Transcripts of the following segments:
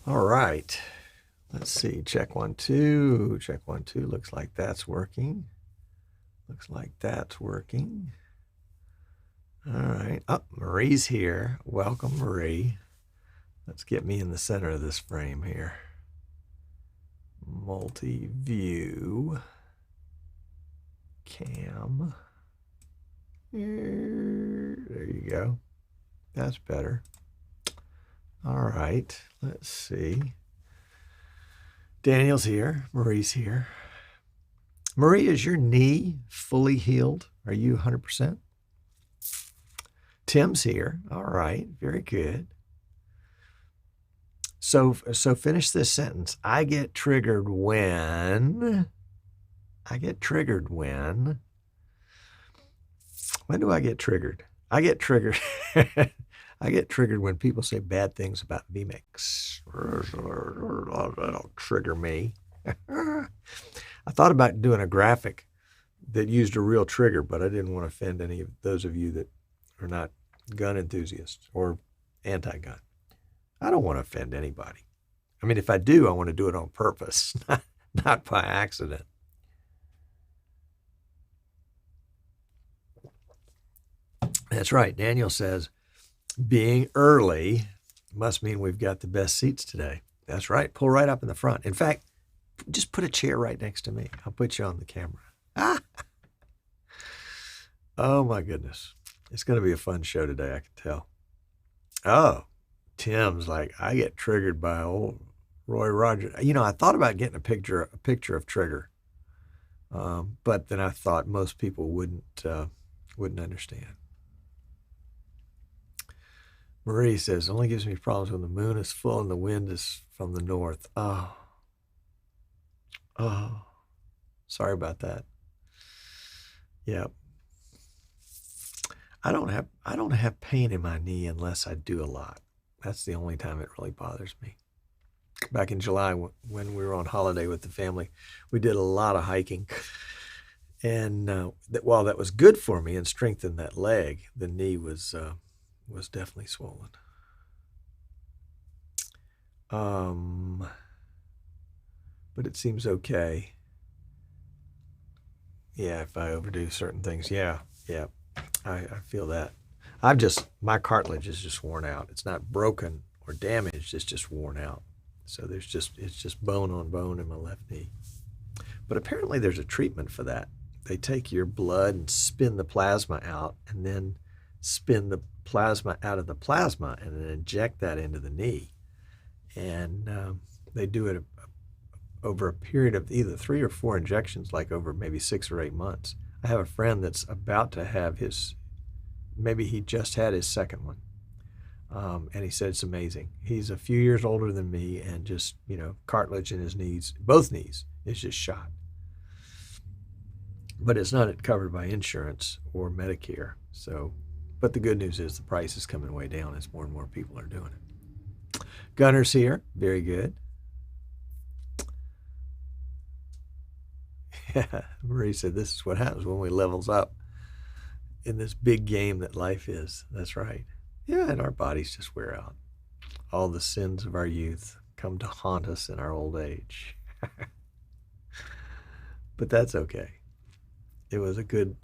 All right. Let's see. Check 1, 2. Check 1, 2. Looks like that's working. Looks like that's working. All right. Oh, Marie's here. Welcome, Marie. Let's get me in the center of this frame here. Multi-view. Cam. There you go. That's better. All right. Let's see. Daniel's here. Marie's here. Marie, is your knee fully healed? Are you 100%? Tim's here. All right. Very good. So finish this sentence. I get triggered when. When do I get triggered? I get triggered. I get triggered when people say bad things about vMix. That'll trigger me. I thought about doing a graphic that used a real trigger, but I didn't want to offend any of those of you that are not gun enthusiasts or anti-gun. I don't want to offend anybody. I mean, if I do, I want to do it on purpose, not by accident. That's right. Daniel says, being early must mean we've got the best seats today. That's right. Pull right up in the front. In fact, just put a chair right next to me. I'll put you on the camera. Ah! Oh, my goodness. It's going to be a fun show today, I can tell. Oh, Tim's like, I get triggered by old Roy Rogers. You know, I thought about getting a picture of Trigger, but then I thought most people wouldn't understand. Marie says, only gives me problems when the moon is full and the wind is from the north. Oh, sorry about that. Yeah. I don't have pain in my knee unless I do a lot. That's the only time it really bothers me. Back in July, when we were on holiday with the family, we did a lot of hiking. And while that was good for me and strengthened that leg, the knee was definitely swollen. But it seems okay. Yeah, if I overdo certain things. Yeah, I feel that. My cartilage is just worn out. It's not broken or damaged, it's just worn out. So it's just bone on bone in my left knee. But apparently there's a treatment for that. They take your blood and spin the plasma out and then spin the plasma out of the plasma and then inject that into the knee. And they do it over a period of either 3 or 4 injections, like over maybe 6 or 8 months. I have a friend that's about to have maybe he just had his second one. And he said it's amazing. He's a few years older than me and just, cartilage in his knees, both knees, is just shot. But it's not covered by insurance or Medicare. So, but the good news is the price is coming way down as more and more people are doing it. Gunner's here. Very good. Yeah, Marie said this is what happens when we levels up in this big game that life is. That's right. Yeah, and our bodies just wear out. All the sins of our youth come to haunt us in our old age. But that's okay. It was a good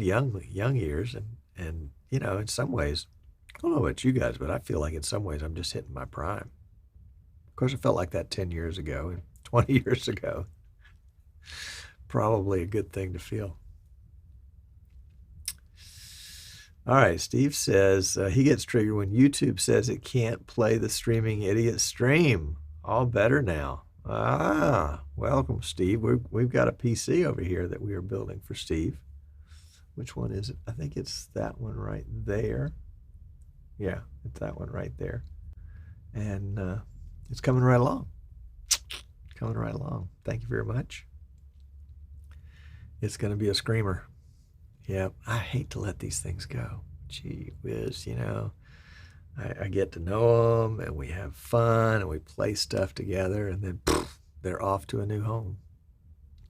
young years, and in some ways, I don't know about you guys, but I feel like in some ways I'm just hitting my prime. Of course, it felt like that 10 years ago and 20 years ago. Probably a good thing to feel. All right, Steve says he gets triggered when YouTube says it can't play the streaming idiot stream. All better now. Welcome, Steve. We've got a PC over here that we are building for Steve. Which one is it? I think it's that one right there. Yeah, it's that one right there. And it's coming right along. Coming right along. Thank you very much. It's going to be a screamer. Yeah, I hate to let these things go. Gee whiz, I get to know them and we have fun and we play stuff together and then they're off to a new home.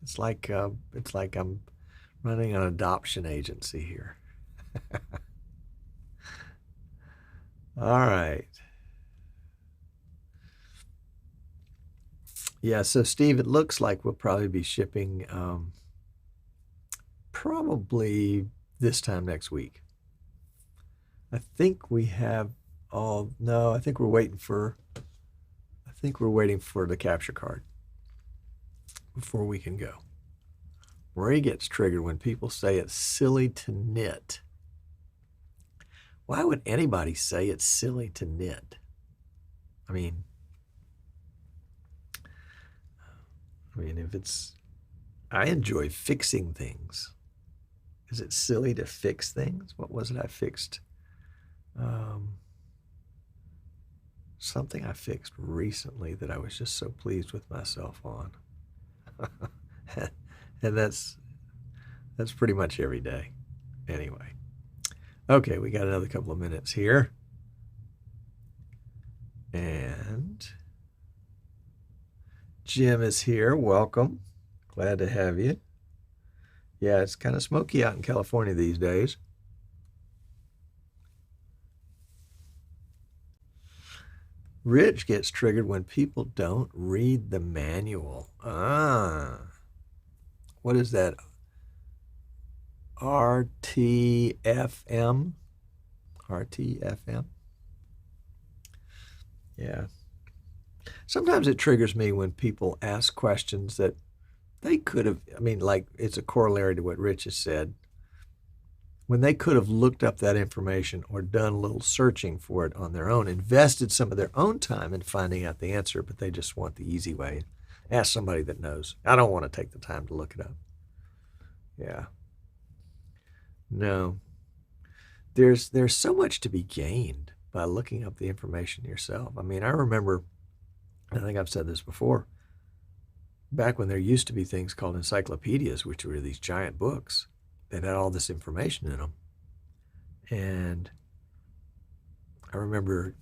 It's like I'm running an adoption agency here. All right. Yeah, so Steve, it looks like we'll probably be shipping probably this time next week. I think we have all, no, I think we're waiting for the capture card before we can go. Marie gets triggered when people say it's silly to knit. Why would anybody say it's silly to knit? I mean, if it's, I enjoy fixing things. Is it silly to fix things? What was it I fixed? Something I fixed recently that I was just so pleased with myself on. And that's pretty much every day. Anyway. Okay, we got another couple of minutes here. And Jim is here. Welcome. Glad to have you. Yeah, it's kind of smoky out in California these days. Rich gets triggered when people don't read the manual. What is that? RTFM? RTFM? Yeah. Sometimes it triggers me when people ask questions that they could have, I mean, like it's a corollary to what Rich has said. When they could have looked up that information or done a little searching for it on their own, invested some of their own time in finding out the answer, but they just want the easy way. Ask somebody that knows. I don't want to take the time to look it up. Yeah. No. There's so much to be gained by looking up the information yourself. I mean, I remember, I think I've said this before, back when there used to be things called encyclopedias, which were these giant books that had all this information in them. And I remember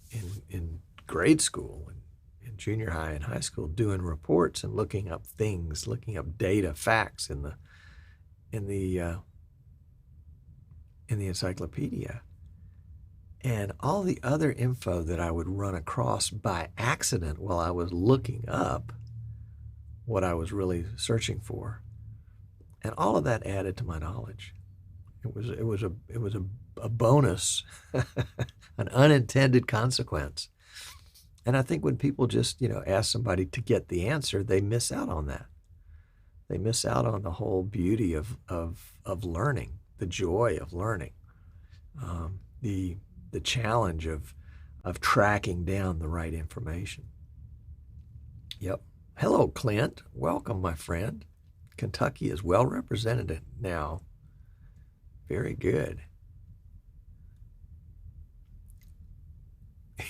in grade school and in junior high and high school doing reports and looking up things, looking up data, facts in the encyclopedia. And all the other info that I would run across by accident while I was looking up what I was really searching for. And all of that added to my knowledge. It was a bonus, an unintended consequence. And I think when people just, ask somebody to get the answer, they miss out on that. They miss out on the whole beauty of learning, the joy of learning, the challenge of tracking down the right information. Yep. Hello, Clint. Welcome, my friend. Kentucky is well represented now. Very good.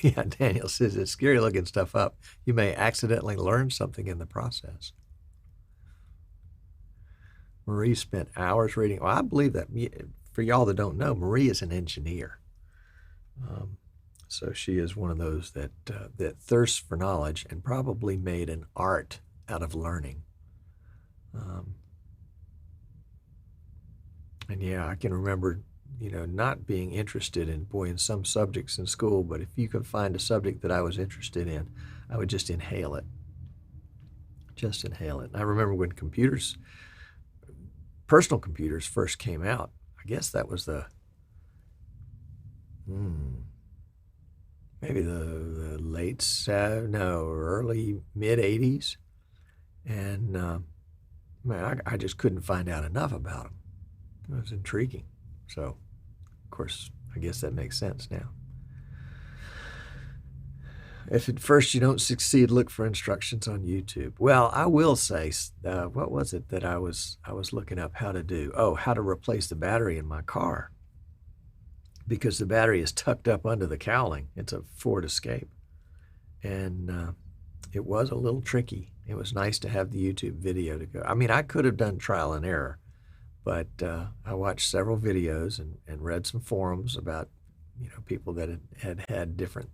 Yeah, Daniel says it's scary looking stuff up. You may accidentally learn something in the process. Marie spent hours reading. Well, I believe that. For y'all that don't know, Marie is an engineer. So she is one of those that thirsts for knowledge and probably made an art out of learning. And yeah, I can remember, not being interested in some subjects in school, but if you could find a subject that I was interested in, I would just inhale it. Just inhale it. And I remember when personal computers first came out. I guess that was maybe the early mid 80s. And I just couldn't find out enough about them. It was intriguing. So, of course, I guess that makes sense now. If at first you don't succeed, look for instructions on YouTube. Well, I will say, what was it that I was looking up how to do? Oh, how to replace the battery in my car. Because the battery is tucked up under the cowling. It's a Ford Escape. And it was a little tricky. It was nice to have the YouTube video to go. I mean, I could have done trial and error, but I watched several videos and read some forums about, people that had different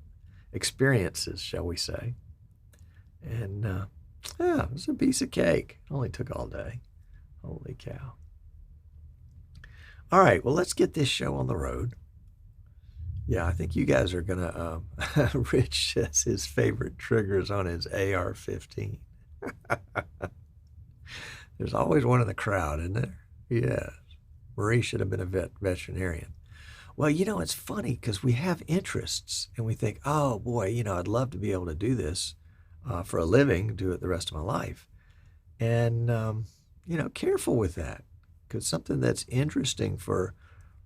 experiences, shall we say. And it was a piece of cake. It only took all day. Holy cow. All right, well, let's get this show on the road. Yeah, I think you guys are going to, Rich says his favorite triggers on his AR-15. There's always one in the crowd, isn't there? Yes. Marie should have been a veterinarian. Well, it's funny because we have interests and we think, oh boy, I'd love to be able to do this for a living, do it the rest of my life. And, careful with that, because something that's interesting for,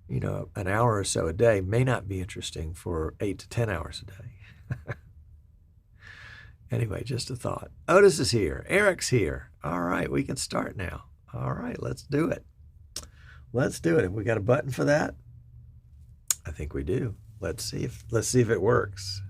an hour or so a day may not be interesting for 8 to 10 hours a day. Anyway, just a thought. Otis is here. Eric's here. All right, we can start now. All right, let's do it. Let's do it. Have we got a button for that? I think we do. Let's see if it works.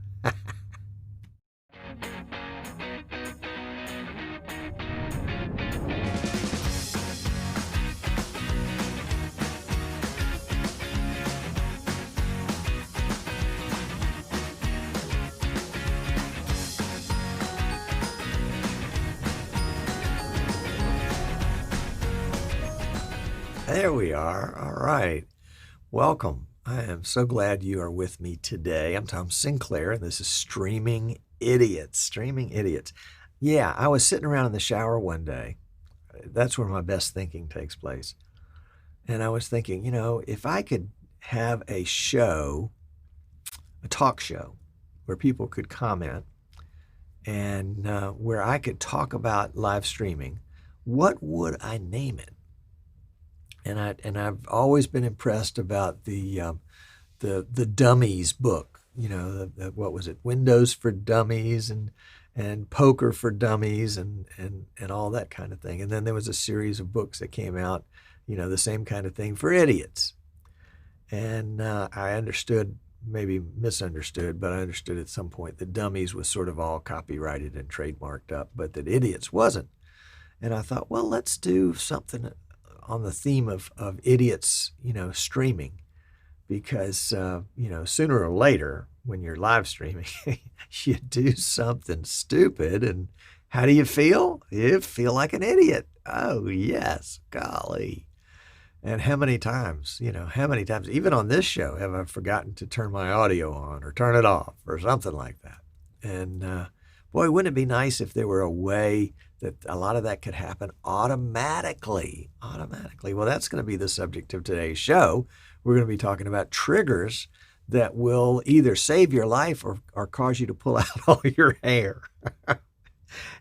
There we are. All right. Welcome. I am so glad you are with me today. I'm Tom Sinclair, and this is Streaming Idiots. Streaming Idiots. Yeah, I was sitting around in the shower one day. That's where my best thinking takes place. And I was thinking, if I could have a show, a talk show, where people could comment and where I could talk about live streaming, what would I name it? And I've always been impressed about the Dummies book. What was it? Windows for Dummies and Poker for Dummies and all that kind of thing. And then there was a series of books that came out, the same kind of thing for idiots. And I understood, maybe misunderstood, but I understood at some point that Dummies was sort of all copyrighted and trademarked up, but that idiots wasn't. And I thought, well, let's do something on the theme of idiots, streaming, because, sooner or later when you're live streaming, you do something stupid. And how do you feel? You feel like an idiot. Oh, yes. Golly. And how many times, even on this show, have I forgotten to turn my audio on or turn it off or something like that? And boy, wouldn't it be nice if there were a way that a lot of that could happen automatically. Well, that's going to be the subject of today's show. We're going to be talking about triggers that will either save your life or cause you to pull out all your hair.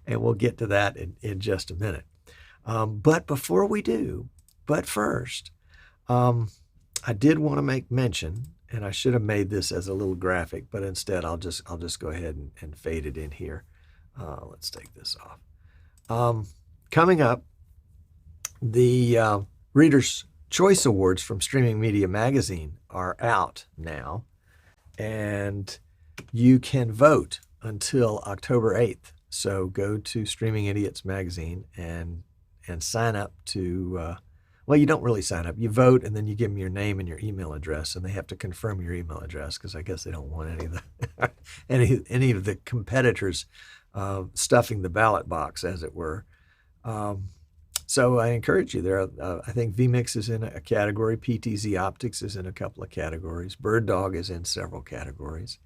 And we'll get to that in just a minute. But before we do, first, I did want to make mention, and I should have made this as a little graphic, but instead I'll just go ahead and fade it in here. Let's take this off. Coming up, the Reader's Choice Awards from Streaming Media Magazine are out now, and you can vote until October 8th. So go to Streaming Idiots Magazine and sign up to, well, you don't really sign up. You vote, and then you give them your name and your email address, and they have to confirm your email address because I guess they don't want any of the any of the competitors stuffing the ballot box, as it were. So I encourage you there. I think vMix is in a category. PTZ Optics is in a couple of categories. Bird Dog is in several categories.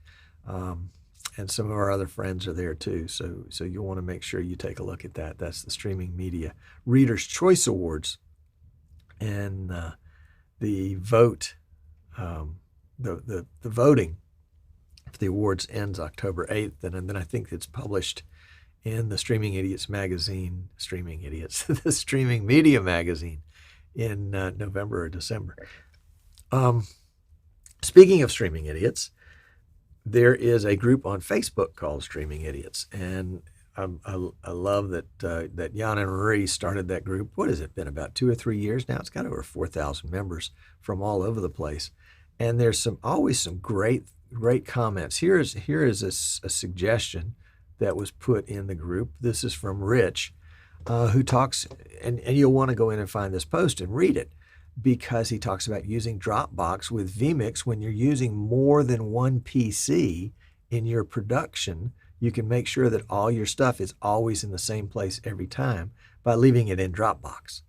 And some of our other friends are there too. So you'll want to make sure you take a look at that. That's the Streaming Media Reader's Choice Awards. And the vote, the voting for the awards ends October 8th. And then I think it's published in the Streaming Idiots magazine, the Streaming Media magazine in November or December. Speaking of Streaming Idiots, there is a group on Facebook called Streaming Idiots, and I love that that Jan and Marie started that group. What has it been, about 2 or 3 years now? It's got over 4,000 members from all over the place, and there's always some great comments. Here is a suggestion that was put in the group. This is from Rich, who talks, and you'll want to go in and find this post and read it, because he talks about using Dropbox with vMix when you're using more than one PC in your production. You can make sure that all your stuff is always in the same place every time by leaving it in Dropbox.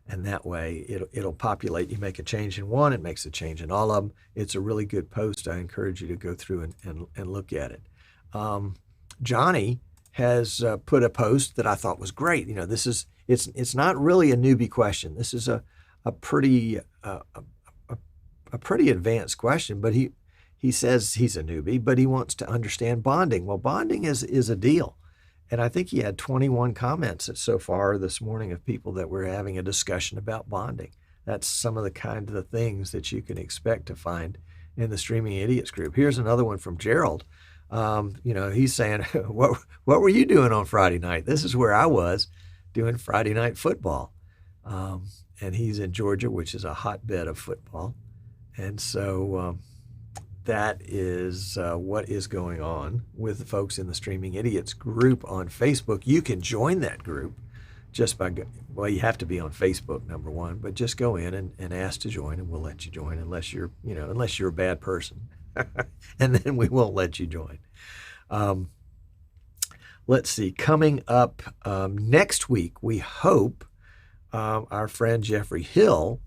And that way it'll populate. You make a change in one, it makes a change in all of them. It's a really good post. I encourage you to go through and look at it. Johnny has put a post that I thought was great. You know, it's not really a newbie question. This is a pretty a pretty advanced question, but he says he's a newbie, but he wants to understand bonding. Well, bonding is a deal. And I think he had 21 comments so far this morning of people that were having a discussion about bonding. That's some of the kind of the things that you can expect to find in the Streaming Idiots group. Here's another one from Gerald. You know, he's saying, what were you doing on Friday night? This is where I was doing Friday night football. And he's in Georgia, which is a hotbed of football. And so that is what is going on with the folks in the Streaming Idiots group on Facebook. You can join that group just by, well, you have to be on Facebook, number one, but just go in and ask to join, and we'll let you join unless you're a bad person. And then we won't let you join. Let's see, coming up next week, we hope our friend Jeffrey Hill,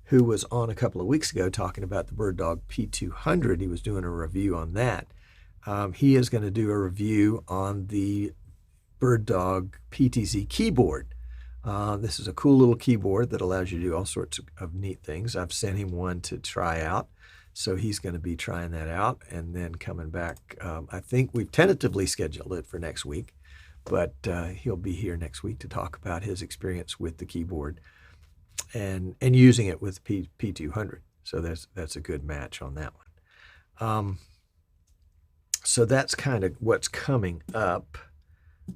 who was on a couple of weeks ago talking about the BirdDog P200, he was doing a review on that. He is going to do a review on the BirdDog PTZ keyboard. This is a cool little keyboard that allows you to do all sorts of neat things. I've sent him one to try out, so he's going to be trying that out and then coming back. I think we've tentatively scheduled it for next week, but he'll be here next week to talk about his experience with the keyboard and using it with P200. So that's a good match on that one. So that's kind of what's coming up.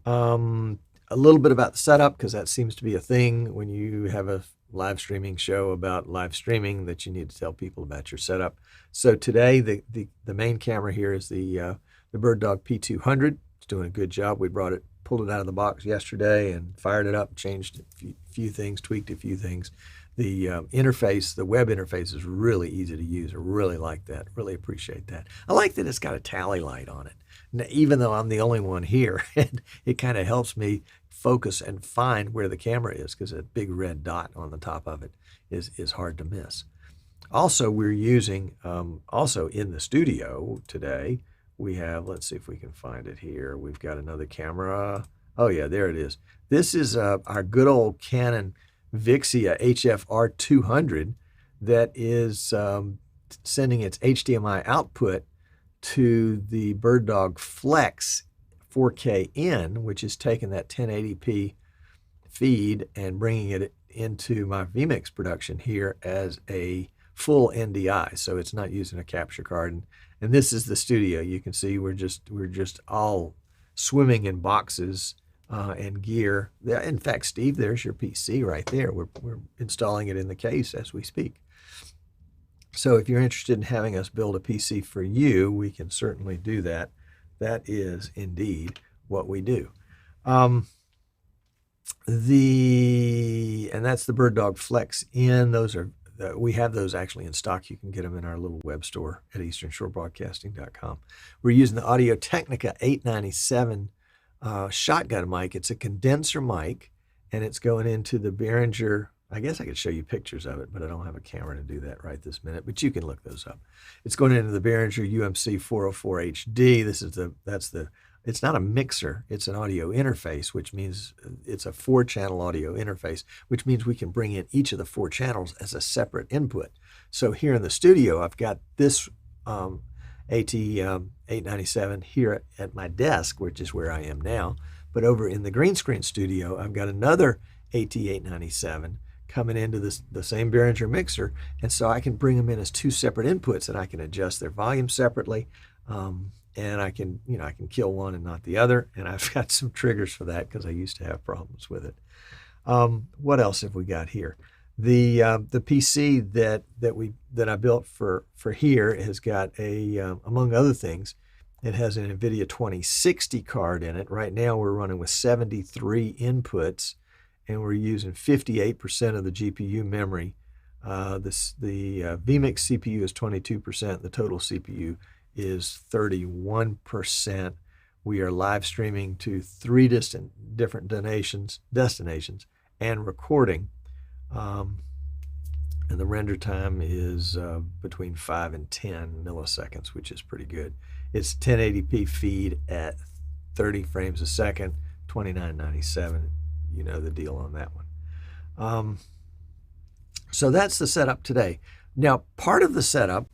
A little bit about the setup, because that seems to be a thing when you have a live streaming show about live streaming, that you need to tell people about your setup. So today the main camera here is the BirdDog P200. It's doing a good job. We pulled it out of the box yesterday and fired it up, changed a few things, tweaked a few things. The interface, the web interface, is really easy to use. I really like that. Really appreciate that. I like that it's got a tally light on it. Now, even though I'm the only one here, and it kind of helps me focus and find where the camera is, because a big red dot on the top of it is hard to miss. Also, we're using, also in the studio today, we have, let's see if we can find it here. We've got another camera. Oh yeah, there it is. This is our good old Canon Vixia HFR 200 that is sending its HDMI output to the BirdDog Flex 4K-N, which is taking that 1080p feed and bringing it into my vMix production here as a full NDI. So it's not using a capture card. And this is the studio. You can see we're just all swimming in boxes and gear. In fact, Steve, there's your PC right there. We're installing it in the case as we speak. So if you're interested in having us build a PC for you, we can certainly do that. That is indeed what we do. And that's the BirdDog Flex N. Those are we have those actually in stock. You can get them in our little web store at easternshorebroadcasting.com. We're using the Audio-Technica 897 shotgun mic. It's a condenser mic, and it's going into the Behringer. I guess I could show you pictures of it, but I don't have a camera to do that right this minute, but you can look those up. It's going into the Behringer UMC 404 HD. It's not a mixer, it's an audio interface, which means it's a 4-channel audio interface, which means we can bring in each of the 4 channels as a separate input. So here in the studio, I've got this AT897 here at my desk, which is where I am now. But over in the green screen studio, I've got another AT897 coming into the same Behringer mixer, and so I can bring them in as 2 separate inputs, and I can adjust their volume separately, and I can kill one and not the other, and I've got some triggers for that because I used to have problems with it. What else have we got here? The PC that I built for here has got among other things, it has an NVIDIA 2060 card in it. Right now we're running with 73 inputs, and we're using 58% of the GPU memory. The vMix CPU is 22%. The total CPU is 31%. We are live streaming to 3 different destinations and recording. And the render time is between 5 and 10 milliseconds, which is pretty good. It's 1080p feed at 30 frames a second, 29.97. You know the deal on that one. So that's the setup today. Now, part of the setup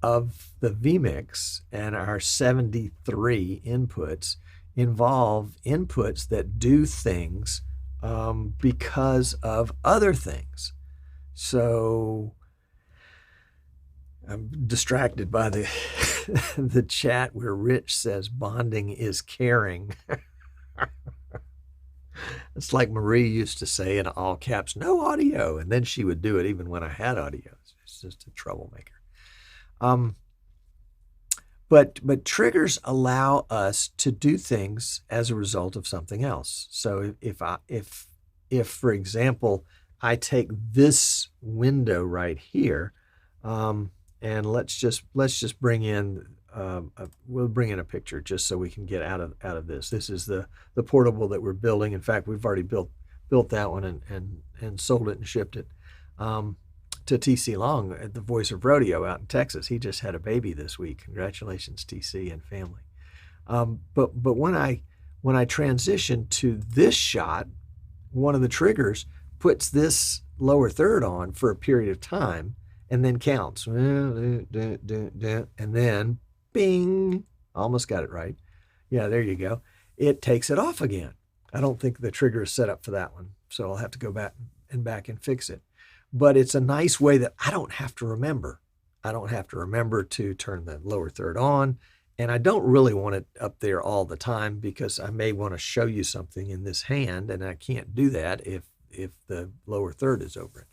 of the vMix and our 73 inputs involve inputs that do things because of other things. So I'm distracted by the the chat where Rich says bonding is caring. It's like Marie used to say in all caps, no audio. And then she would do it even when I had audio. It's just a troublemaker. But triggers allow us to do things as a result of something else. So if for example, I take this window right here, and let's just bring in we'll bring in a picture just so we can get out of this. This is the portable that we're building. In fact, we've already built that one and sold it and shipped it to TC Long at the Voice of Rodeo out in Texas. He just had a baby this week. Congratulations, TC and family. But when I transition to this shot, one of the triggers puts this lower third on for a period of time and then counts. And then bing, almost got it right. Yeah, there you go. It takes it off again. I don't think the trigger is set up for that one, so I'll have to go back and fix it. But it's a nice way that I don't have to remember. I don't have to remember to turn the lower third on, and I don't really want it up there all the time because I may want to show you something in this hand, and I can't do that if the lower third is over it.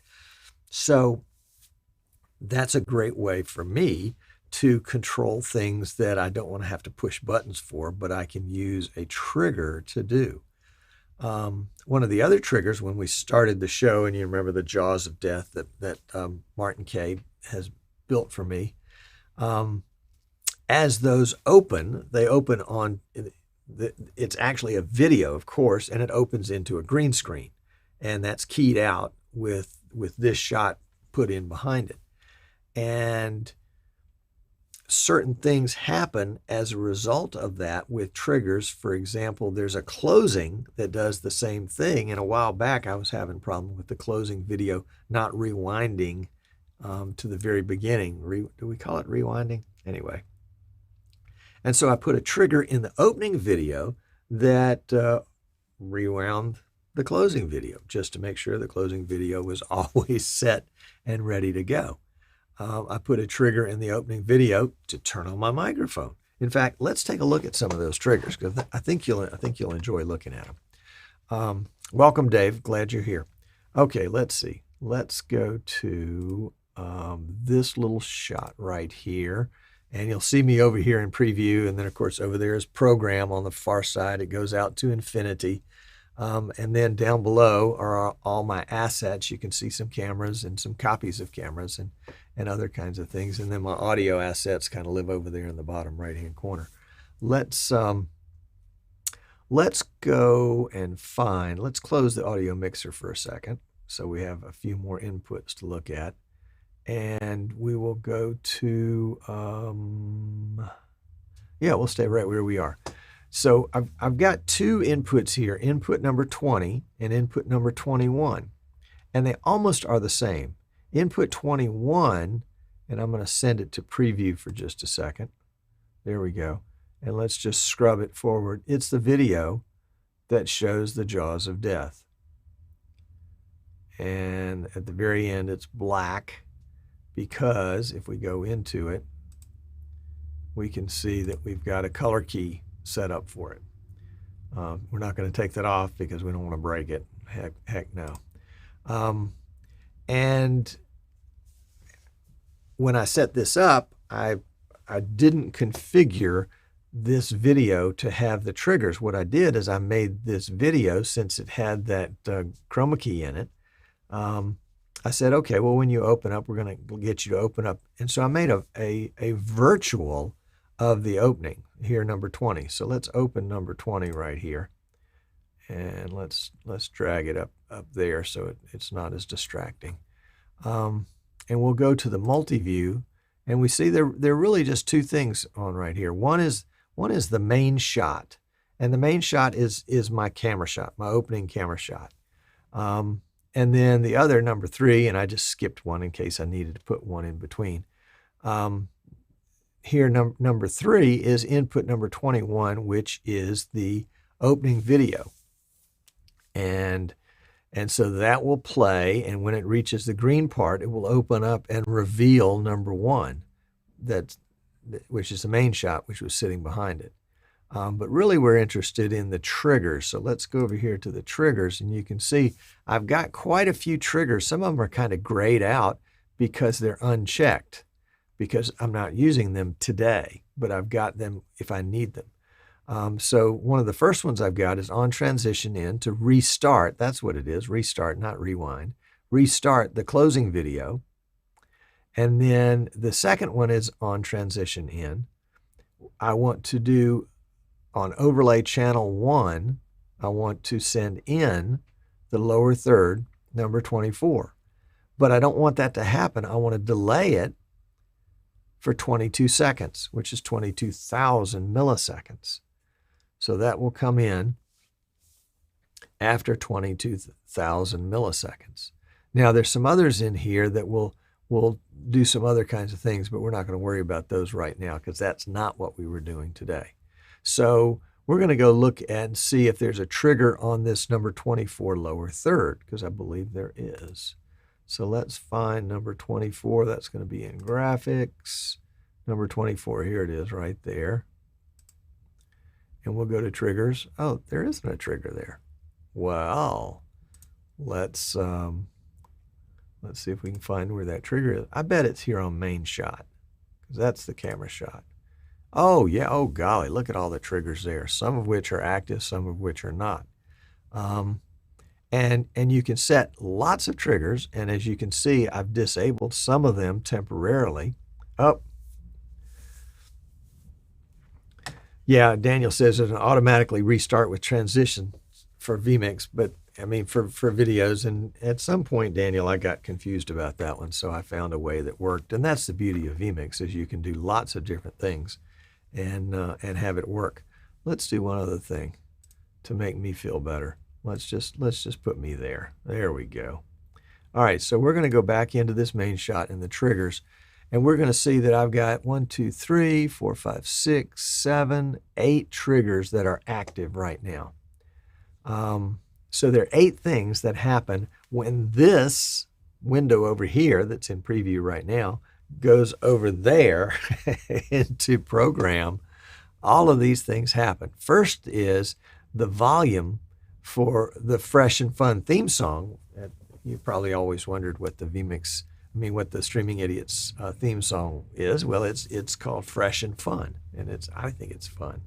So that's a great way for me to control things that I don't want to have to push buttons for, but I can use a trigger to do. One of the other triggers when we started the show, and you remember the Jaws of Death that Martin Kay has built for me, as those open, they open on, it's actually a video, of course, and it opens into a green screen, and that's keyed out with this shot put in behind it. And certain things happen as a result of that with triggers. For example, there's a closing that does the same thing. And a while back, I was having a problem with the closing video not rewinding to the very beginning. Do we call it rewinding? Anyway. And so I put a trigger in the opening video that rewound the closing video just to make sure the closing video was always set and ready to go. I put a trigger in the opening video to turn on my microphone. In fact, let's take a look at some of those triggers because I think you'll enjoy looking at them. Welcome, Dave. Glad you're here. Okay, let's see. Let's go to this little shot right here, and you'll see me over here in preview, and then of course over there is program on the far side. It goes out to infinity. And then down below are all my assets. You can see some cameras and some copies of cameras and other kinds of things. And then my audio assets kind of live over there in the bottom right-hand corner. Let's go and let's close the audio mixer for a second so we have a few more inputs to look at. And we will go to, we'll stay right where we are. So I've got two inputs here, input number 20 and input number 21, and they almost are the same. Input 21, and I'm going to send it to preview for just a second. There we go. And let's just scrub it forward. It's the video that shows the Jaws of Death. And at the very end, it's black because if we go into it, we can see that we've got a color key set up for it. We're not going to take that off because we don't want to break it. Heck no. And when I set this up, I didn't configure this video to have the triggers. What I did is I made this video, since it had that chroma key in it, I said, okay, well, when you open up, we're going to get you to open up. And so I made a virtual of the opening here, number 20. So let's open number 20 right here. And let's drag it up there so it's not as distracting. And we'll go to the multi-view, and we see there are really just two things on right here. One is the main shot, And the main shot is my camera shot, my opening camera shot. And then the other number 3, and I just skipped one in case I needed to put one in between. Here, number 3 is input number 21, which is the opening video. And so that will play, and when it reaches the green part, it will open up and reveal number 1, which is the main shot, which was sitting behind it. But really we're interested in the triggers. So let's go over here to the triggers, and you can see I've got quite a few triggers. Some of them are kind of grayed out because they're unchecked, because I'm not using them today, but I've got them if I need them. So one of the first ones I've got is on transition in to restart. That's what it is, restart, not rewind. Restart the closing video. And then the second one is on transition in. I want to do on overlay channel 1, I want to send in the lower third, number 24. But I don't want that to happen. I want to delay it for 22 seconds, which is 22,000 milliseconds. So that will come in after 22,000 milliseconds. Now there's some others in here that will do some other kinds of things, but we're not going to worry about those right now because that's not what we were doing today. So we're going to go look and see if there's a trigger on this number 24 lower third, because I believe there is. So let's find number 24. That's going to be in graphics. Number 24, here it is right there. And we'll go to triggers. Oh, there isn't a trigger there. Well, let's see if we can find where that trigger is. I bet it's here on main shot, because that's the camera shot. Oh, yeah. Oh, golly. Look at all the triggers there, some of which are active, some of which are not. And you can set lots of triggers. And as you can see, I've disabled some of them temporarily. Oh, yeah. Daniel says there's an automatically restart with transition for vMix, but I mean, for videos. And at some point, Daniel, I got confused about that one. So I found a way that worked. And that's the beauty of vMix, is you can do lots of different things and have it work. Let's do one other thing to make me feel better. Let's just put me there. There we go. All right, so we're going to go back into this main shot in the triggers, and we're going to see that I've got 1, 2, 3, 4, 5, 6, 7, 8 triggers that are active right now. So there are 8 things that happen when this window over here that's in preview right now goes over there into program. All of these things happen. First is the volume for the Fresh and Fun theme song. You probably always wondered what the vMix, what the Streaming Idiots theme song is. Well, it's called Fresh and Fun, and I think it's fun.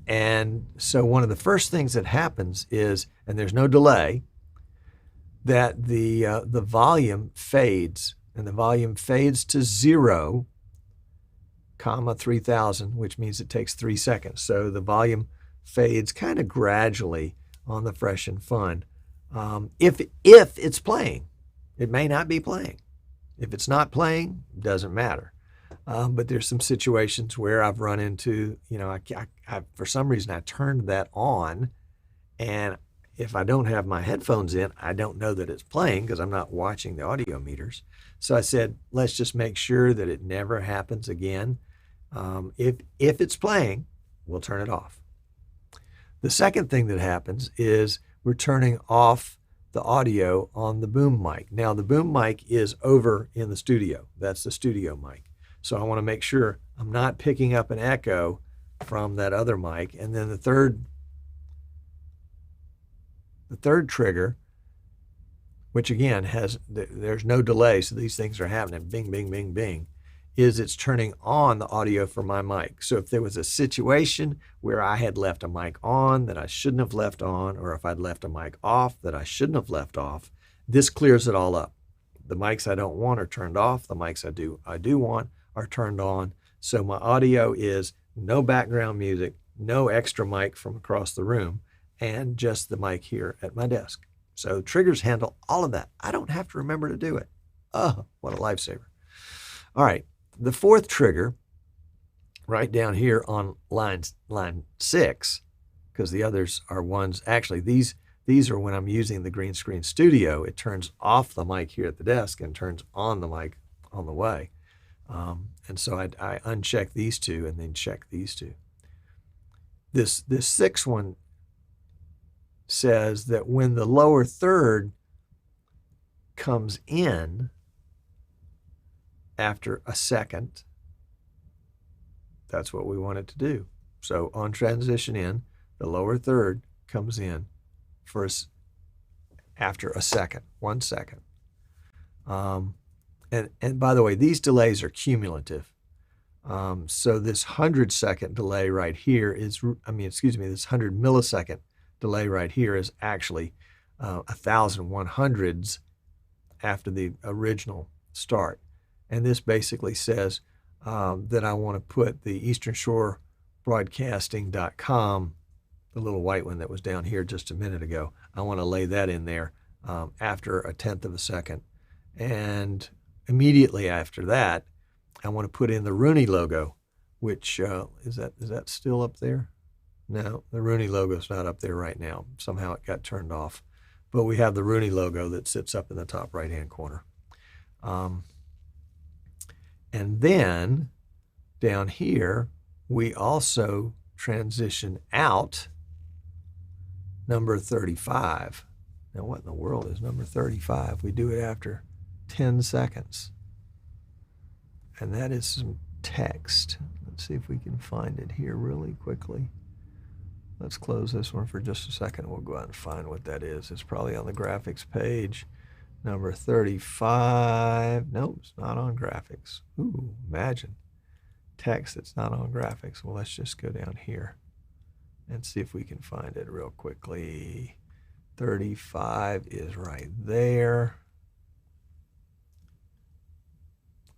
And so one of the first things that happens is, and there's no delay, that the volume fades, and the volume fades to 0, 3000, which means it takes 3 seconds. So the volume fades kind of gradually on the Fresh and Fun. If it's playing, it may not be playing. If it's not playing, it doesn't matter. But there's some situations where I've run into, I for some reason I turned that on, and if I don't have my headphones in, I don't know that it's playing because I'm not watching the audio meters. So I said, let's just make sure that it never happens again. If it's playing, we'll turn it off. The second thing that happens is we're turning off the audio on the boom mic. Now the boom mic is over in the studio. That's the studio mic. So I want to make sure I'm not picking up an echo from that other mic. And then the third trigger, which again there's no delay, so these things are happening, bing, bing, bing, bing, is it's turning on the audio for my mic. So if there was a situation where I had left a mic on that I shouldn't have left on, or if I'd left a mic off that I shouldn't have left off, this clears it all up. The mics I don't want are turned off. The mics I do want are turned on. So my audio is no background music, no extra mic from across the room, and just the mic here at my desk. So triggers handle all of that. I don't have to remember to do it. Oh, what a lifesaver. All right. The fourth trigger right down here on line 6, because the others are ones. Actually, these are when I'm using the Green Screen Studio. It turns off the mic here at the desk and turns on the mic on the way. And so I uncheck these two and then check these two. This 6th one says that when the lower third comes in after a second, that's what we want it to do. So on transition in, the lower third comes in after a second, 1 second. And by the way, these delays are cumulative. So this 100-second delay right here is, this 100-millisecond delay right here is actually 1,100s after the original start. And this basically says that I want to put the Eastern Shore Broadcasting.com, the little white one that was down here just a minute ago, I want to lay that in there after a 1/10 of a second. And immediately after that, I want to put in the Rooney logo, which is that still up there? No, the Rooney logo is not up there right now. Somehow it got turned off. But we have the Rooney logo that sits up in the top right-hand corner. And then down here, we also transition out number 35. Now, what in the world is number 35? We do it after 10 seconds. And that is some text. Let's see if we can find it here really quickly. Let's close this one for just a second. We'll go out and find what that is. It's probably on the graphics page. Number 35. Nope, it's not on graphics. Ooh, imagine. Text that's not on graphics. Well, let's just go down here and see if we can find it real quickly. 35 is right there.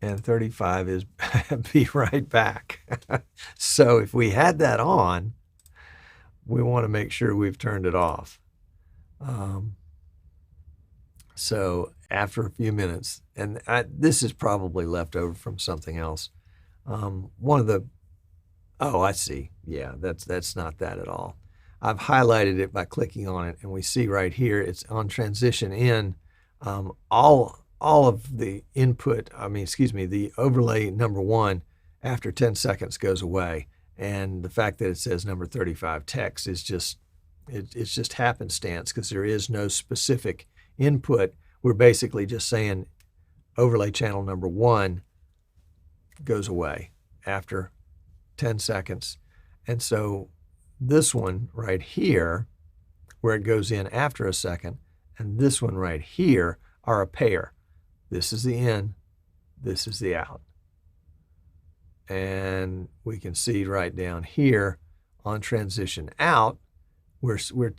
And 35 is be right back. So if we had that on, we want to make sure we've turned it off. So after a few minutes, and this is probably left over from something else. Oh, I see. Yeah, that's not that at all. I've highlighted it by clicking on it, and we see right here it's on transition in. All of the input, the overlay number 1 after 10 seconds goes away. And the fact that it says number 35 text is just, it's just happenstance because there is no specific input. We're basically just saying overlay channel number 1 goes away after 10 seconds. And so this one right here, where it goes in after a second, and this one right here are a pair. This is the in, this is the out. And we can see right down here on transition out, we're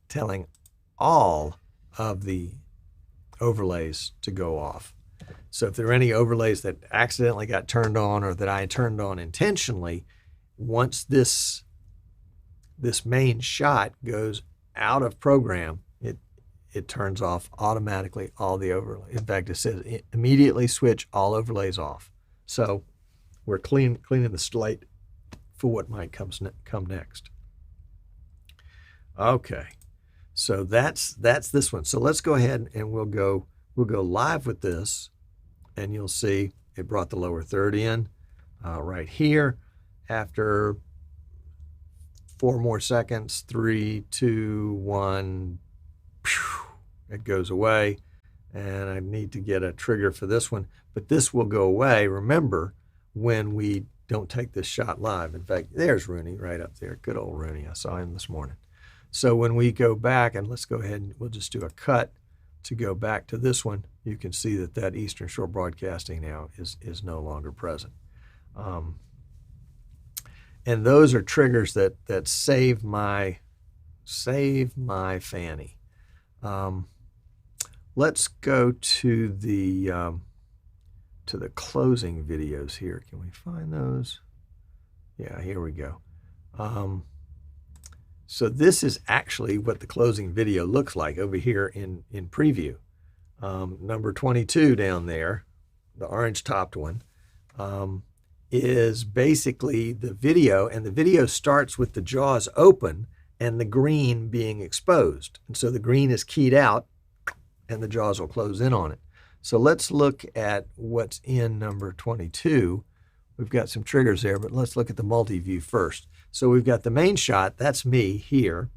telling all of the overlays to go off. So if there are any overlays that accidentally got turned on or that I turned on intentionally, once this main shot goes out of program, it turns off automatically all the overlays. In fact, it says immediately switch all overlays off. So we're cleaning the slate for what might come next. Okay, so that's this one. So let's go ahead and we'll go live with this, and you'll see it brought the lower third in right here after 4 more seconds. 3, 2, 1. It goes away, and I need to get a trigger for this one, but this will go away, remember, when we don't take this shot live. In fact, there's Rooney right up there. Good old Rooney. I saw him this morning. So when we go back, and let's go ahead and we'll just do a cut to go back to this one, you can see that Eastern Shore Broadcasting now is no longer present. And those are triggers that save my fanny. Let's go to the closing videos here. Can we find those? Yeah, here we go. So this is actually what the closing video looks like over here in preview. Number 22 down there, the orange topped one, is basically the video, and the video starts with the jaws open and the green being exposed. And so the green is keyed out and the jaws will close in on it. So let's look at what's in number 22. We've got some triggers there, but let's look at the multi-view first. So we've got the main shot, that's me here.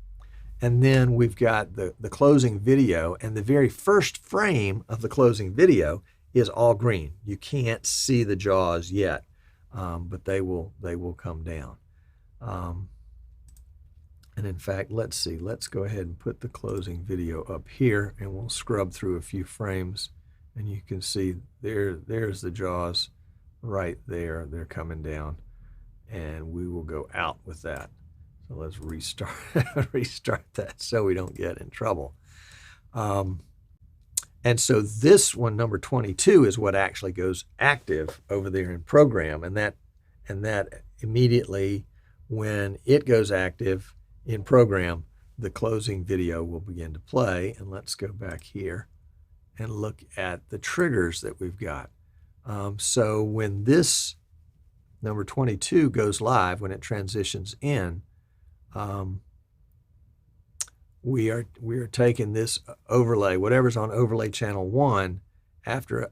And then we've got the closing video, and the very first frame of the closing video is all green. You can't see the jaws yet, but they will come down. And in fact, let's see, let's go ahead and put the closing video up here, and we'll scrub through a few frames, and you can see there's the jaws right there. They're coming down, and we will go out with that. So let's restart that so we don't get in trouble. And so this one, number 22, is what actually goes active over there in program, and that immediately, when it goes active in program, the closing video will begin to play. And let's go back here and look at the triggers that we've got. So when this number 22 goes live, when it transitions in, we are taking this overlay, whatever's on overlay channel 1, after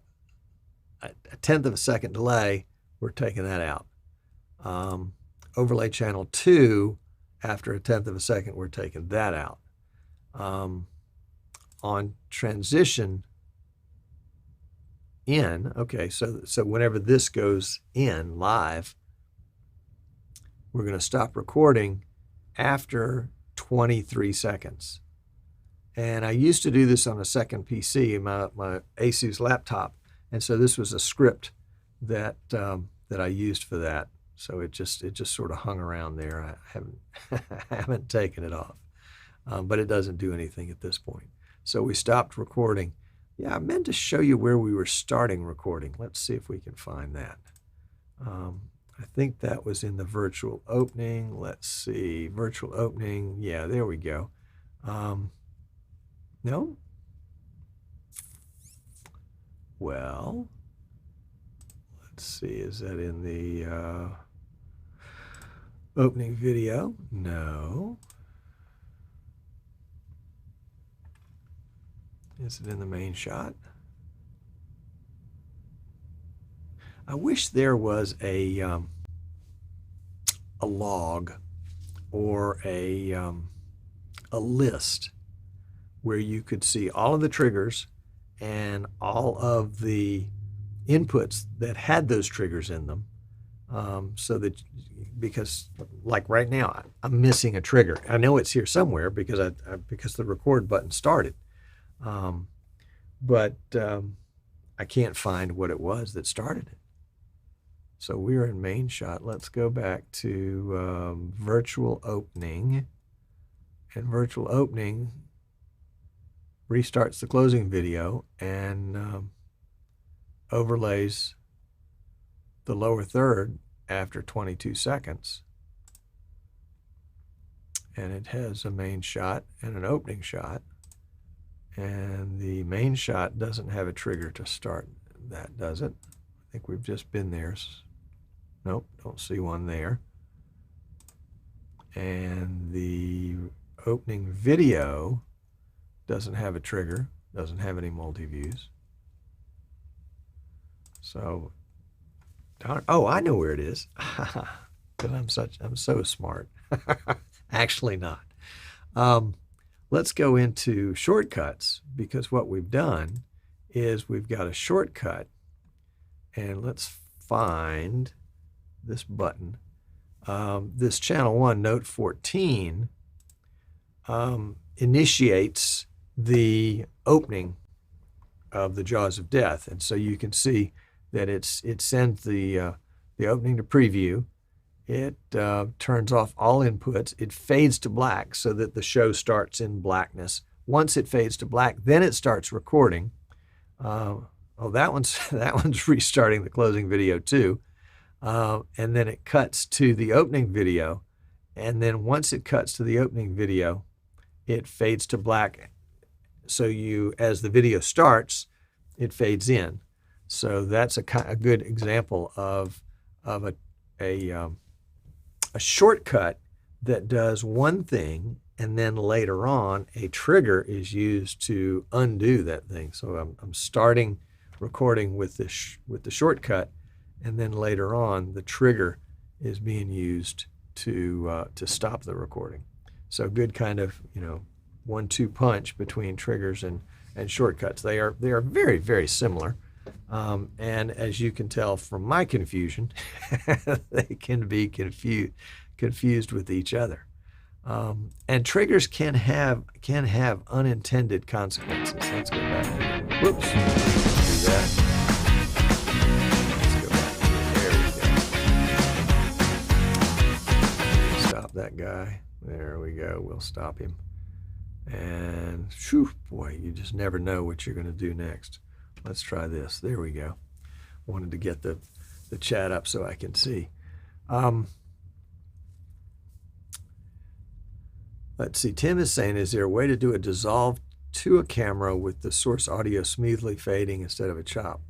a tenth of a second delay, we're taking that out. Overlay channel 2, after a tenth of a second, we're taking that out. On transition in, okay, so whenever this goes in live, we're going to stop recording after 23 seconds. And I used to do this on a second PC, my Asus laptop, and so this was a script that I used for that. So it just sort of hung around there. I haven't taken it off, but it doesn't do anything at this point. So we stopped recording. Yeah, I meant to show you where we were starting recording. Let's see if we can find that. I think that was in the virtual opening. Let's see, virtual opening. Yeah, there we go. No? Well, let's see, is that in the opening video? No. Is it in the main shot? I wish there was a log or a list where you could see all of the triggers and all of the inputs that had those triggers in them, so that, because like right now I'm missing a trigger. I know it's here somewhere because because the record button started, but I can't find what it was that started it. So we're in main shot. Let's go back to virtual opening, and virtual opening restarts the closing video and overlays the lower third after 22 seconds. And it has a main shot and an opening shot. And the main shot doesn't have a trigger to start that, does it? I think we've just been there. Nope, don't see one there. And the opening video doesn't have a trigger, doesn't have any multi-views. So, oh, I know where it is. Because I'm so smart. Actually not. Let's go into shortcuts, because what we've done is we've got a shortcut, and let's find this button. This channel 1, note 14, initiates the opening of the jaws of death, and so you can see that it sends the opening to preview. It turns off all inputs. It fades to black so that the show starts in blackness. Once it fades to black, then it starts recording. Oh, that one's restarting the closing video too. And then it cuts to the opening video. And then once it cuts to the opening video, it fades to black. So as the video starts, it fades in. So that's a good example of of a shortcut that does one thing, and then later on a trigger is used to undo that thing. So I'm starting recording with the shortcut, and then later on the trigger is being used to stop the recording. So good kind of 1-2 punch between triggers and shortcuts. They are very, very similar. And as you can tell from my confusion, they can be confused with each other. And triggers can have unintended consequences. Let's go back here. Whoops. Let's do that. Let's go back here. There we go. Stop that guy. There we go. We'll stop him. And whew, boy, you just never know what you're going to do next. Let's try this. There we go. Wanted to get the chat up so I can see. Let's see. Tim is saying, is there a way to do a dissolve to a camera with the source audio smoothly fading instead of a chop?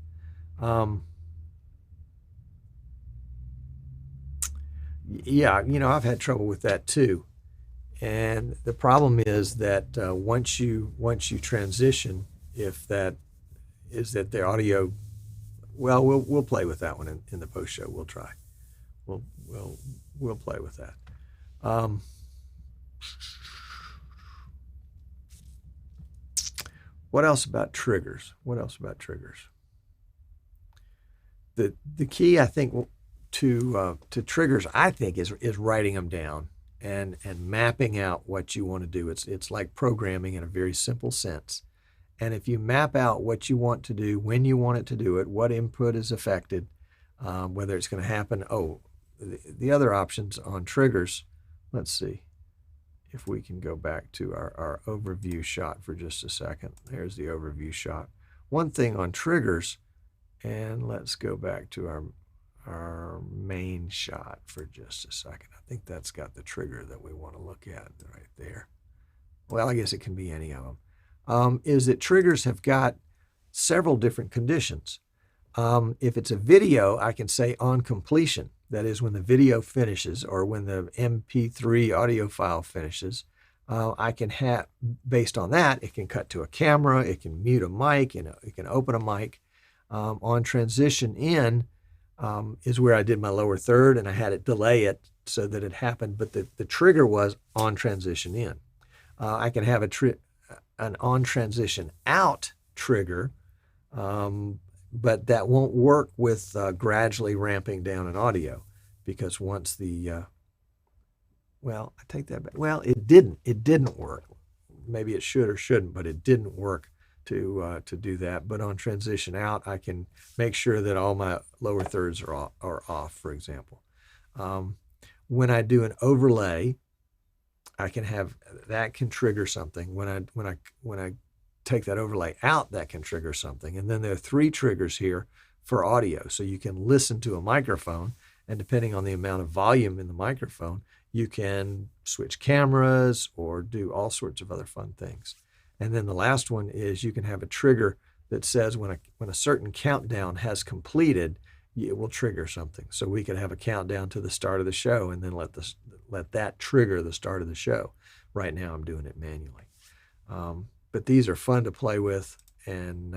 Yeah, I've had trouble with that too. And the problem is that once you transition, if that is that the audio, well, we'll play with that one in the post show. We'll try. We'll play with that. What else about triggers? The key, I think, to triggers, I think, is writing them down and mapping out what you want to do. It's like programming in a very simple sense. And if you map out what you want to do, when you want it to do it, what input is affected, whether it's going to happen. Oh, the other options on triggers, let's see if we can go back to our overview shot for just a second. There's the overview shot. One thing on triggers, and let's go back to our main shot for just a second. I think that's got the trigger that we want to look at right there. Well, I guess it can be any of them. Is that triggers have got several different conditions. If it's a video, I can say on completion. That is when the video finishes or when the MP3 audio file finishes. I can have, based on that, it can cut to a camera, it can mute a mic, it can open a mic. On transition in is where I did my lower third and I had it delay it so that it happened, but the trigger was on transition in. I can have an on transition out trigger, but that won't work with gradually ramping down an audio, because once well, I take that back. Well, it didn't work. Maybe it should or shouldn't, but it didn't work to do that. But on transition out, I can make sure that all my lower thirds are off, for example. When I do an overlay, I can have that can trigger something. When I take that overlay out, that can trigger something. And then there are 3 triggers here for audio. So you can listen to a microphone, and depending on the amount of volume in the microphone, you can switch cameras or do all sorts of other fun things. And then the last one is you can have a trigger that says when a certain countdown has completed, it will trigger something. So we could have a countdown to the start of the show and then let that trigger the start of the show. Right now I'm doing it manually. But these are fun to play with and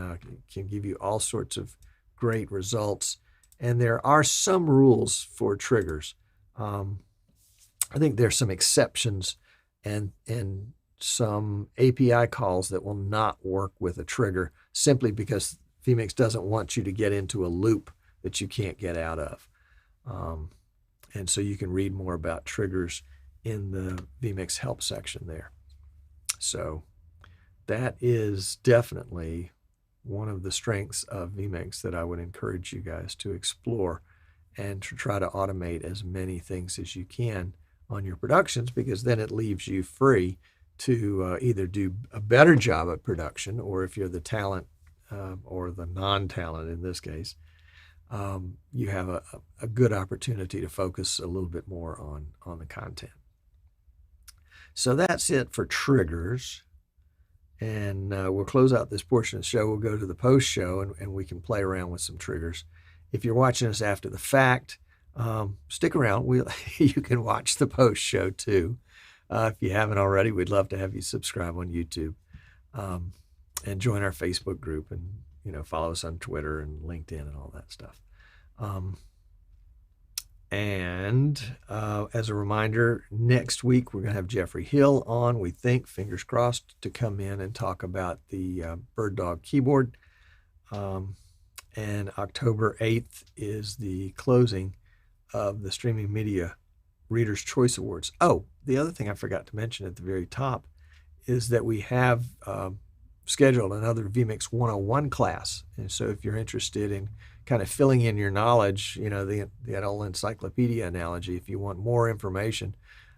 can give you all sorts of great results. And there are some rules for triggers. I think there's some exceptions and some API calls that will not work with a trigger simply because vMix doesn't want you to get into a loop that you can't get out of. And so you can read more about triggers in the vMix help section there. So that is definitely one of the strengths of vMix that I would encourage you guys to explore and to try to automate as many things as you can on your productions, because then it leaves you free to either do a better job at production, or if you're the talent or the non-talent in this case, you have a good opportunity to focus a little bit more on the content. So that's it for triggers. And we'll close out this portion of the show. We'll go to the post show and we can play around with some triggers. If you're watching us after the fact, Stick around. You can watch the post show too. If you haven't already, we'd love to have you subscribe on YouTube, and join our Facebook group, and follow us on Twitter and LinkedIn and all that stuff. As a reminder, next week we're going to have Jeffrey Hill on, we think, fingers crossed, to come in and talk about the Bird Dog keyboard. And October 8th is the closing of the Streaming Media Reader's Choice Awards. Oh, the other thing I forgot to mention at the very top is that we have scheduled another vMix 101 class. And so if you're interested in kind of filling in your knowledge, the old encyclopedia analogy, if you want more information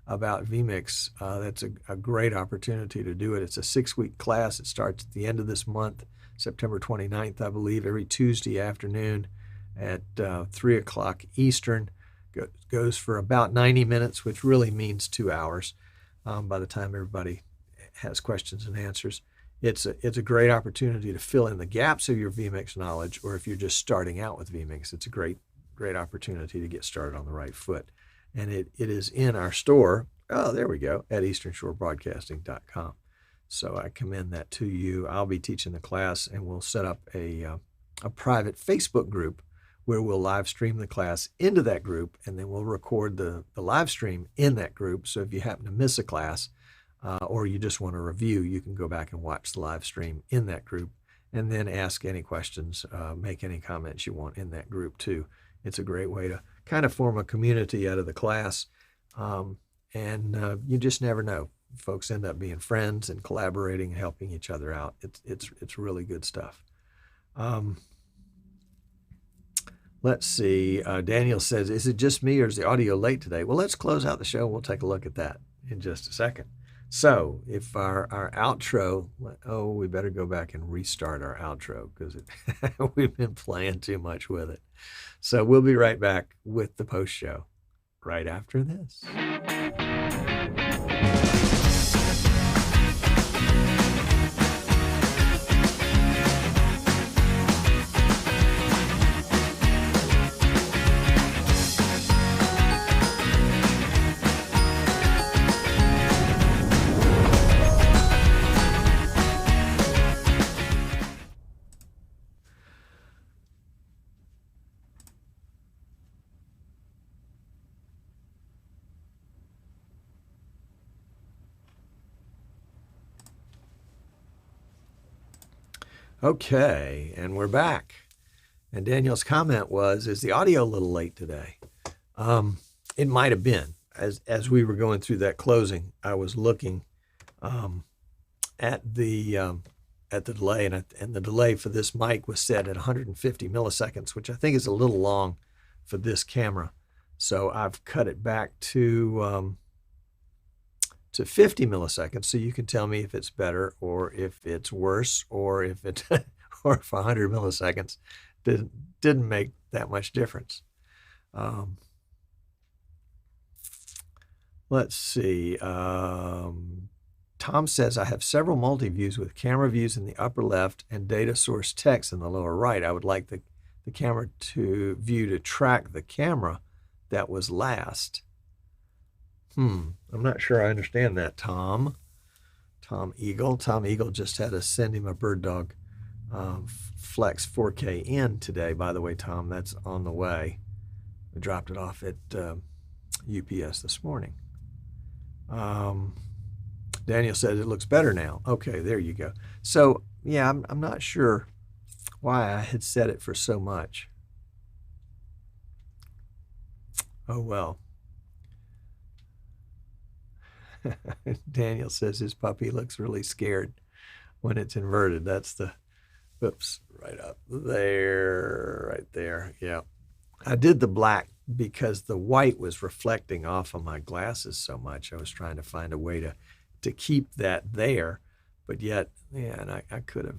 about vMix, that's a great opportunity to do it. It's a 6-week class. It starts at the end of this month, September 29th, I believe, every Tuesday afternoon at 3 o'clock Eastern. Goes for about 90 minutes, which really means 2 hours by the time everybody has questions and answers. It's a great opportunity to fill in the gaps of your vMix knowledge, or if you're just starting out with vMix, it's a great opportunity to get started on the right foot. And it is in our store. Oh, there we go, at easternshorebroadcasting.com. So I commend that to you. I'll be teaching the class, and we'll set up a private Facebook group where we'll live stream the class into that group, and then we'll record the live stream in that group. So if you happen to miss a class, or you just want to review, you can go back and watch the live stream in that group, and then ask any questions, make any comments you want in that group too. It's a great way to kind of form a community out of the class, and you just never know. Folks end up being friends and collaborating and helping each other out. It's really good stuff. Let's see. Daniel says, is it just me or is the audio late today? Well, let's close out the show. We'll take a look at that in just a second. So if our outro, we better go back and restart our outro because we've been playing too much with it. So we'll be right back with the post show right after this. Okay, and we're back. And Daniel's comment was, is the audio a little late today? It might have been. As we were going through that closing, I was looking at the delay, and the delay for this mic was set at 150 milliseconds, which I think is a little long for this camera. So I've cut it back to 50 milliseconds, so you can tell me if it's better or if it's worse, or if 100 milliseconds didn't make that much difference. Let's see. Tom says, I have several multi-views with camera views in the upper left and data source text in the lower right. I would like the camera view to track the camera that was last. I'm not sure I understand that, Tom. Tom Eagle just had us send him a Bird Dog Flex 4K in today. By the way, Tom, that's on the way. We dropped it off at UPS this morning. Daniel says it looks better now. Okay, there you go. So, yeah, I'm not sure why I had set it for so much. Oh, well. Daniel says his puppy looks really scared when it's inverted. That's the, oops, right up there, right there. Yeah. I did the black because the white was reflecting off of my glasses so much. I was trying to find a way to keep that there, but yet, yeah, and I could have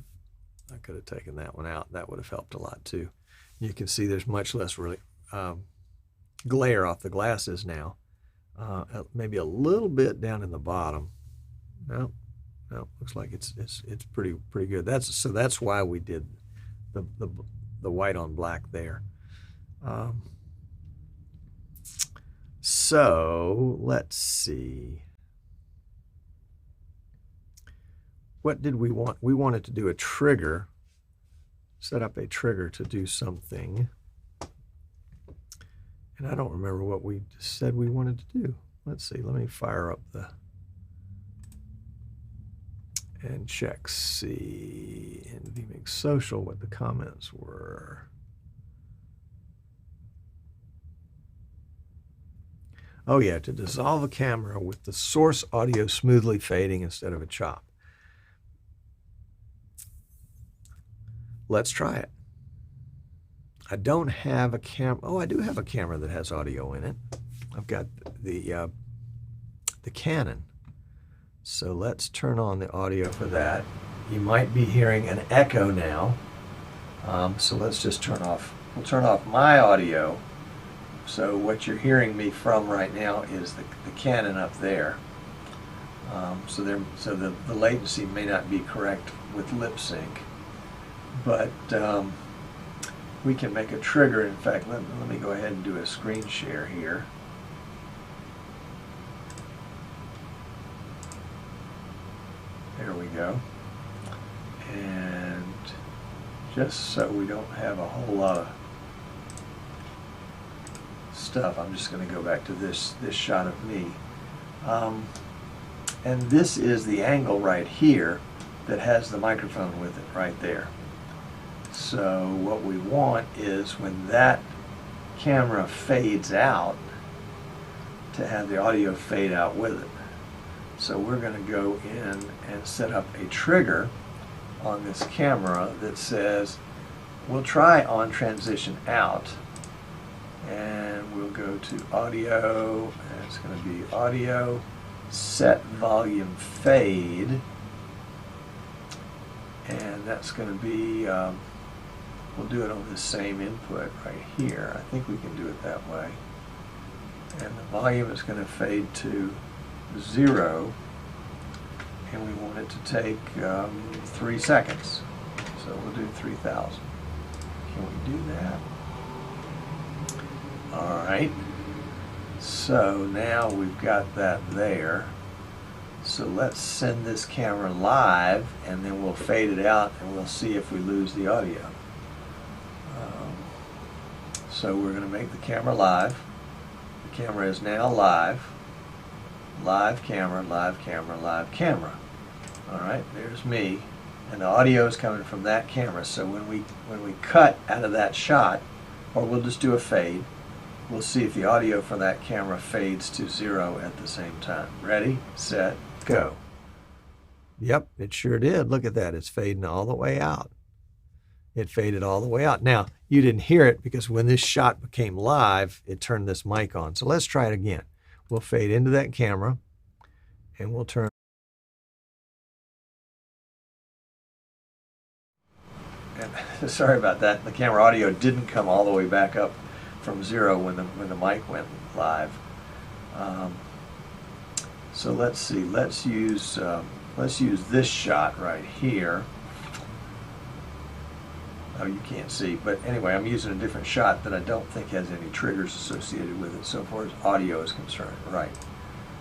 taken that one out. That would have helped a lot too. You can see there's much less really glare off the glasses now. Maybe a little bit down in the bottom. No, looks like it's pretty good. That's why we did the white on black there. So let's see. What did we want? We wanted to do a trigger, set up a trigger to do something. And I don't remember what we said we wanted to do. Let's see, let me fire up and check, see in vMix Social what the comments were. Oh yeah, to dissolve a camera with the source audio smoothly fading instead of a chop. Let's try it. I don't have a camera. Oh, I do have a camera that has audio in it. I've got the Canon. So let's turn on the audio for that. You might be hearing an echo now. So let's just turn off. We'll turn off my audio. So what you're hearing me from right now is the Canon up there. So the latency may not be correct with lip sync, but we can make a trigger. In fact, let me go ahead and do a screen share here. There we go. And just so we don't have a whole lot of stuff, I'm just going to go back to this shot of me. And this is the angle right here that has the microphone with it right there. So what we want is when that camera fades out, to have the audio fade out with it. So we're going to go in and set up a trigger on this camera that says, we'll try on transition out, and we'll go to audio, and it's going to be audio, set volume fade, and that's going to be, we'll do it on the same input right here. I think we can do it that way. And the volume is going to fade to 0, and we want it to take 3 seconds. So we'll do 3,000. Can we do that? All right. So now we've got that there. So let's send this camera live, and then we'll fade it out, and we'll see if we lose the audio. So we're going to make the camera live. The camera is now live. Live camera, live camera, live camera. All right, there's me, and the audio is coming from that camera. So when we cut out of that shot, or we'll just do a fade, we'll see if the audio from that camera fades to 0 at the same time. Ready, set, go. Yep, it sure did. Look at that. It's fading all the way out. It faded all the way out. Now, you didn't hear it because when this shot became live, it turned this mic on. So let's try it again. We'll fade into that camera, and we'll turn. And sorry about that. The camera audio didn't come all the way back up from 0 when the mic went live. So let's see. Let's use this shot right here. Oh, you can't see, but anyway, I'm using a different shot that I don't think has any triggers associated with it so far as audio is concerned. Right.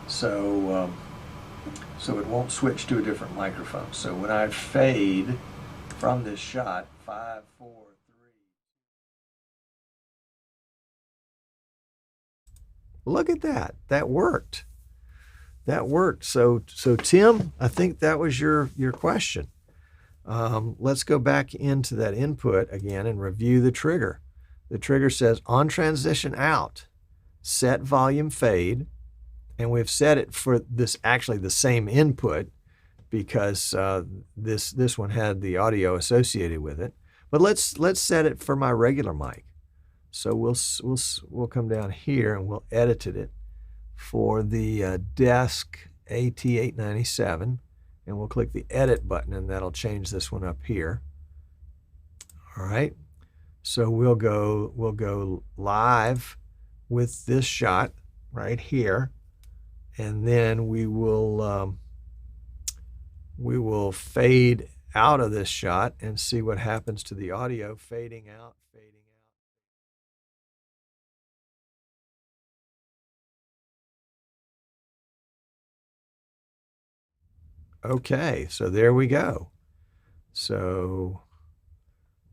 So so it won't switch to a different microphone. So when I fade from this shot, 5, 4, 3. Look at that. That worked. That worked. So Tim, I think that was your question. Let's go back into that input again and review the trigger. The trigger says on transition out, set volume fade, and we've set it for this actually the same input because this one had the audio associated with it. But let's set it for my regular mic. So we'll come down here and we'll edit it for the desk AT897. And we'll click the edit button, and that'll change this one up here. All right. So we'll go live with this shot right here, and then we will fade out of this shot and see what happens to the audio fading out, fading. Okay, so there we go. So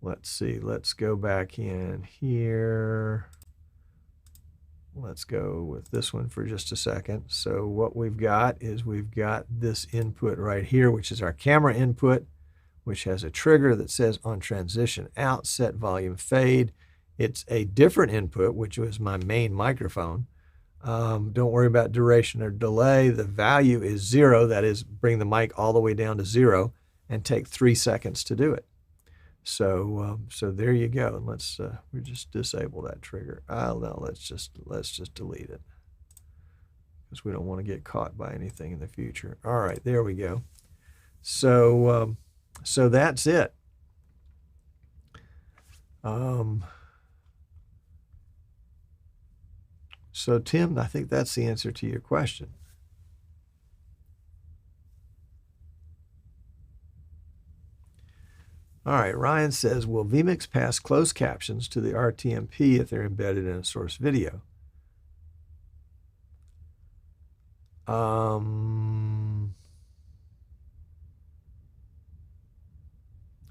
let's see, let's go back in here. Let's go with this one for just a second. So what we've got is we've got this input right here, which is our camera input, which has a trigger that says on transition out, set volume fade. It's a different input, which was my main microphone. Don't worry about duration or delay. The value is 0. That is, bring the mic all the way down to 0 and take 3 seconds to do it. So there you go. And let's we just disable that trigger. No, let's just delete it because we don't want to get caught by anything in the future. All right, there we go. So so that's it. So Tim, I think that's the answer to your question. All right, Ryan says, will vMix pass closed captions to the RTMP if they're embedded in a source video?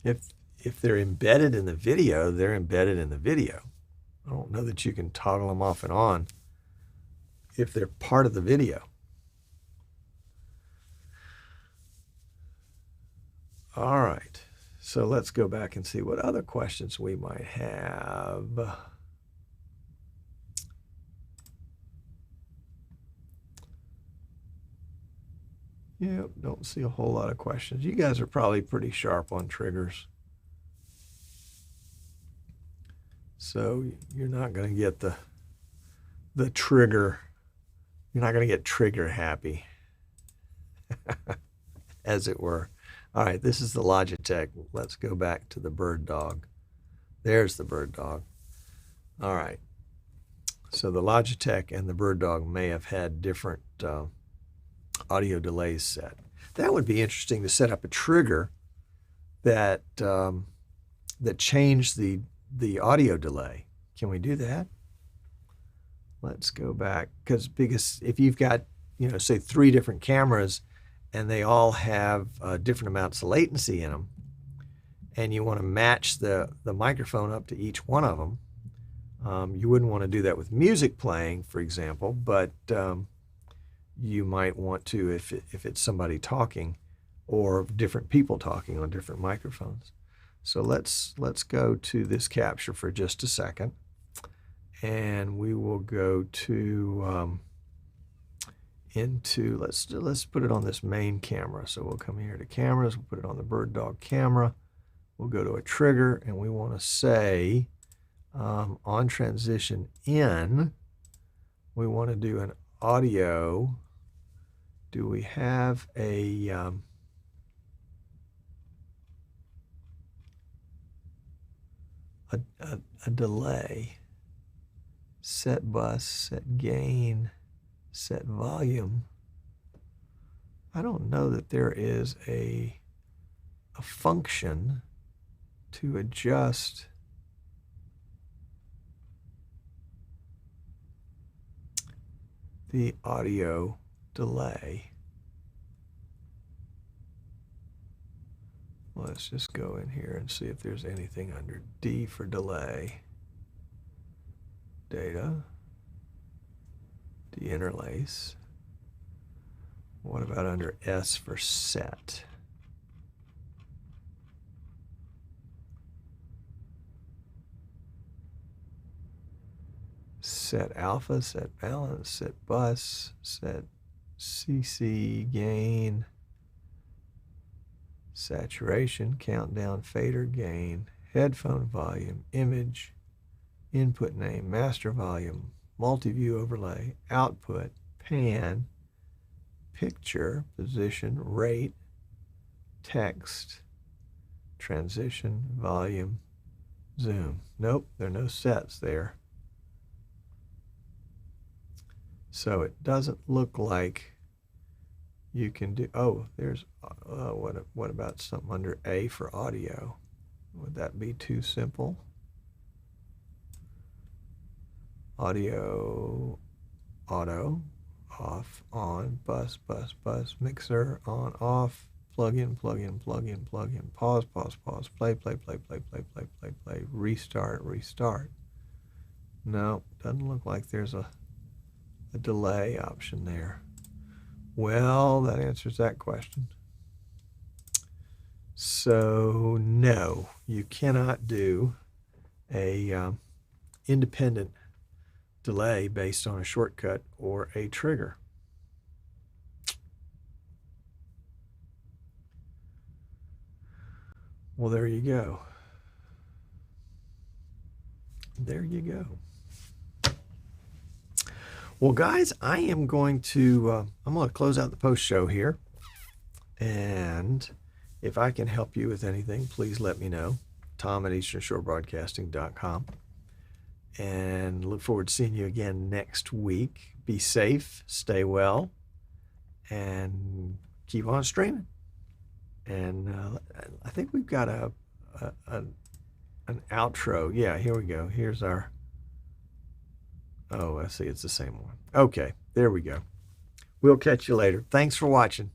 If they're embedded in the video, they're embedded in the video. I don't know that you can toggle them off and on if they're part of the video. All right. So let's go back and see what other questions we might have. Yep, don't see a whole lot of questions. You guys are probably pretty sharp on triggers. So you're not going to get the trigger. You're not going to get trigger happy, as it were. All right, this is the Logitech. Let's go back to the bird dog. There's the bird dog. All right. So the Logitech and the bird dog may have had different audio delays set. That would be interesting to set up a trigger that that changed the audio delay. Can we do that? Let's go back because if you've got, you know, say 3 different cameras and they all have different amounts of latency in them, and you want to match the microphone up to each one of them, you wouldn't want to do that with music playing, for example, but you might want to if it's somebody talking or different people talking on different microphones. So let's go to this capture for just a second, and we will go to let's put it on this main camera. So we'll come here to cameras, we'll put it on the bird dog camera, we'll go to a trigger, and we want to say on transition in, we want to do an audio. Do we have a delay? Set bus, set gain, set volume. I don't know that there is a function to adjust the audio delay. Let's just go in here and see if there's anything under D for delay. Data, deinterlace. What about under S for set? Set alpha, set balance, set bus, set CC gain, saturation, countdown, fader, gain, headphone volume, image, input name, master volume, multi-view overlay, output, pan, picture, position, rate, text, transition, volume, zoom. Nope, there are no sets there. So it doesn't look like you can do, oh, there's, what about something under A for audio? Would that be too simple? Audio, auto, off, on, bus, bus, bus, mixer, on, off, plug in, plug in, plug in, plug in, pause, pause, pause, play, play, play, play, play, play, play, play, restart, restart. No, doesn't look like there's a delay option there. Well, that answers that question. So no, you cannot do a independent delay based on a shortcut or a trigger. Well, there you go. There you go. Well, guys, I am going to close out the post show here. And if I can help you with anything, please let me know. Tom@easternshorebroadcasting.com. And look forward to seeing you again next week. Be safe, stay well, and keep on streaming. And I think we've got an outro. Yeah, here we go. Here's our... Oh, I see. It's the same one. Okay, there we go. We'll catch you later. Thanks for watching.